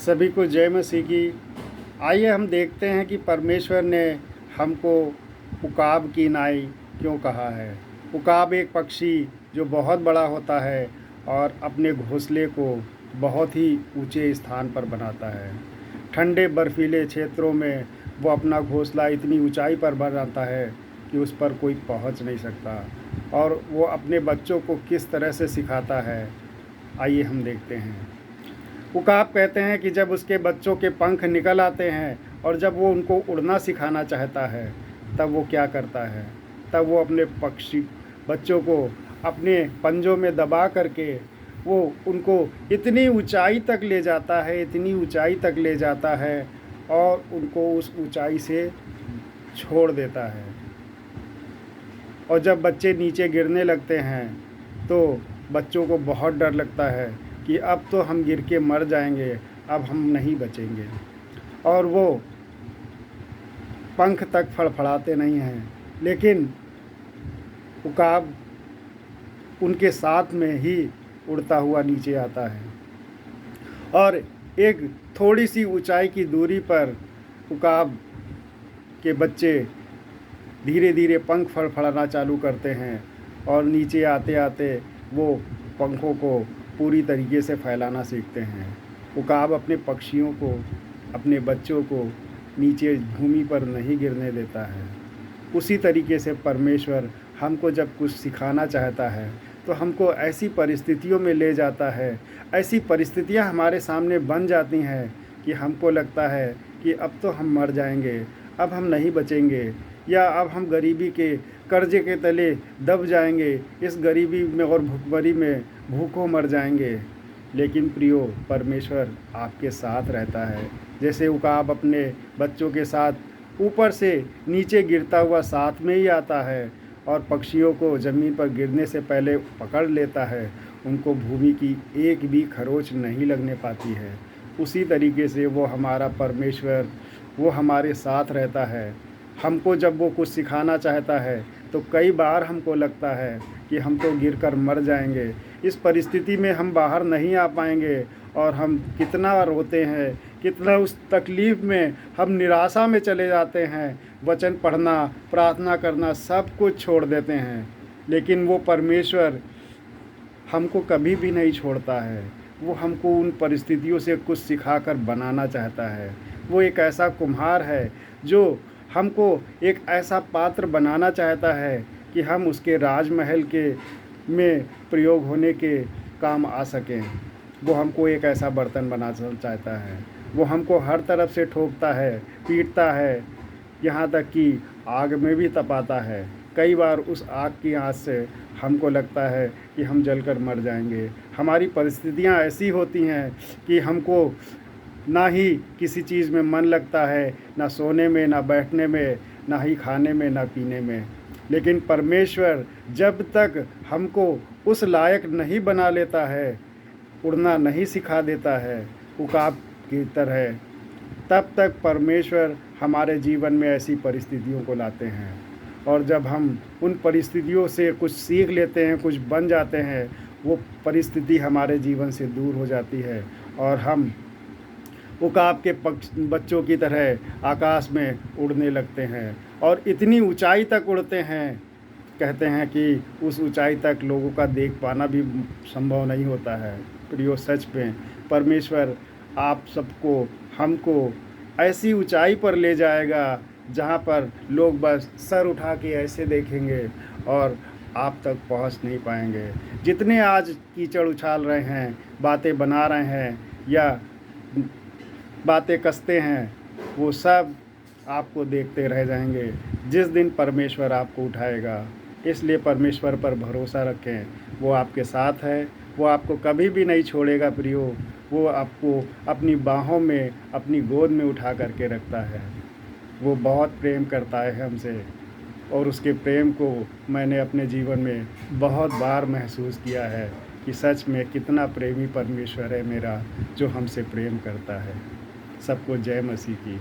सभी को जय मसीह की। आइए हम देखते हैं कि परमेश्वर ने हमको उकाब की नाई क्यों कहा है। उकाब एक पक्षी जो बहुत बड़ा होता है और अपने घोंसले को बहुत ही ऊंचे स्थान पर बनाता है। ठंडे बर्फीले क्षेत्रों में वो अपना घोंसला इतनी ऊंचाई पर बनाता है कि उस पर कोई पहुंच नहीं सकता। और वो अपने बच्चों को किस तरह से सिखाता है, आइए हम देखते हैं। उकाब कहते हैं कि जब उसके बच्चों के पंख निकल आते हैं और जब वो उनको उड़ना सिखाना चाहता है, तब वो क्या करता है, तब वो अपने पक्षी बच्चों को अपने पंजों में दबा करके वो उनको इतनी ऊंचाई तक ले जाता है, इतनी ऊंचाई तक ले जाता है और उनको उस ऊंचाई से छोड़ देता है। और जब बच्चे नीचे गिरने लगते हैं तो बच्चों को बहुत डर लगता है कि अब तो हम गिर के मर जाएंगे, अब हम नहीं बचेंगे। और वो पंख तक फड़फड़ाते नहीं हैं, लेकिन उकाब उनके साथ में ही उड़ता हुआ नीचे आता है। और एक थोड़ी सी ऊंचाई की दूरी पर उकाब के बच्चे धीरे धीरे पंख फड़फड़ाना चालू करते हैं और नीचे आते आते वो पंखों को पूरी तरीके से फैलाना सीखते हैं। उकाब अपने पक्षियों को, अपने बच्चों को नीचे भूमि पर नहीं गिरने देता है। उसी तरीके से परमेश्वर हमको जब कुछ सिखाना चाहता है तो हमको ऐसी परिस्थितियों में ले जाता है, ऐसी परिस्थितियां हमारे सामने बन जाती हैं कि हमको लगता है कि अब तो हम मर जाएंगे, अब हम नहीं बचेंगे, या अब हम गरीबी के कर्जे के तले दब जाएंगे, इस गरीबी में और भुखमरी में भूखों मर जाएंगे। लेकिन प्रियो, परमेश्वर आपके साथ रहता है। जैसे उकाब अपने बच्चों के साथ ऊपर से नीचे गिरता हुआ साथ में ही आता है और पक्षियों को ज़मीन पर गिरने से पहले पकड़ लेता है, उनको भूमि की एक भी खरोच नहीं लगने पाती है। उसी तरीके से वो हमारा परमेश्वर, वो हमारे साथ रहता है। हमको जब वो कुछ सिखाना चाहता है तो कई बार हमको लगता है कि हम तो गिरकर मर जाएंगे, इस परिस्थिति में हम बाहर नहीं आ पाएंगे, और हम कितना रोते हैं, कितना उस तकलीफ़ में हम निराशा में चले जाते हैं, वचन पढ़ना, प्रार्थना करना सब कुछ छोड़ देते हैं। लेकिन वो परमेश्वर हमको कभी भी नहीं छोड़ता है। वो हमको उन परिस्थितियों से कुछ सिखाकर बनाना चाहता है। वो एक ऐसा कुम्हार है जो हमको एक ऐसा पात्र बनाना चाहता है कि हम उसके राजमहल के में प्रयोग होने के काम आ सकें। वो हमको एक ऐसा बर्तन बनाना चाहता है। वो हमको हर तरफ से ठोकता है, पीटता है, यहाँ तक कि आग में भी तपाता है। कई बार उस आग की आँच से हमको लगता है कि हम जलकर मर जाएंगे। हमारी परिस्थितियाँ ऐसी होती हैं कि हमको ना ही किसी चीज़ में मन लगता है, ना सोने में, ना बैठने में, ना ही खाने में, ना पीने में। लेकिन परमेश्वर जब तक हमको उस लायक नहीं बना लेता है, उड़ना नहीं सिखा देता है उकाब की तरह, तब तक परमेश्वर हमारे जीवन में ऐसी परिस्थितियों को लाते हैं। और जब हम उन परिस्थितियों से कुछ सीख लेते हैं, कुछ बन जाते हैं, वो परिस्थिति हमारे जीवन से दूर हो जाती है और हम उकाब के बच्चों की तरह आकाश में उड़ने लगते हैं और इतनी ऊंचाई तक उड़ते हैं, कहते हैं कि उस ऊंचाई तक लोगों का देख पाना भी संभव नहीं होता है। प्रियो, सच में परमेश्वर आप सबको, हमको ऐसी ऊंचाई पर ले जाएगा जहाँ पर लोग बस सर उठा के ऐसे देखेंगे और आप तक पहुँच नहीं पाएंगे। जितने आज कीचड़ उछाल रहे हैं, बातें बना रहे हैं या बातें कसते हैं, वो सब आपको देखते रह जाएंगे जिस दिन परमेश्वर आपको उठाएगा। इसलिए परमेश्वर पर भरोसा रखें, वो आपके साथ है, वो आपको कभी भी नहीं छोड़ेगा प्रियो। वो आपको अपनी बाहों में, अपनी गोद में उठा करके रखता है। वो बहुत प्रेम करता है हमसे और उसके प्रेम को मैंने अपने जीवन में बहुत बार महसूस किया है कि सच में कितना प्रेमी परमेश्वर है मेरा, जो हमसे प्रेम करता है। सबको जय मसीह की।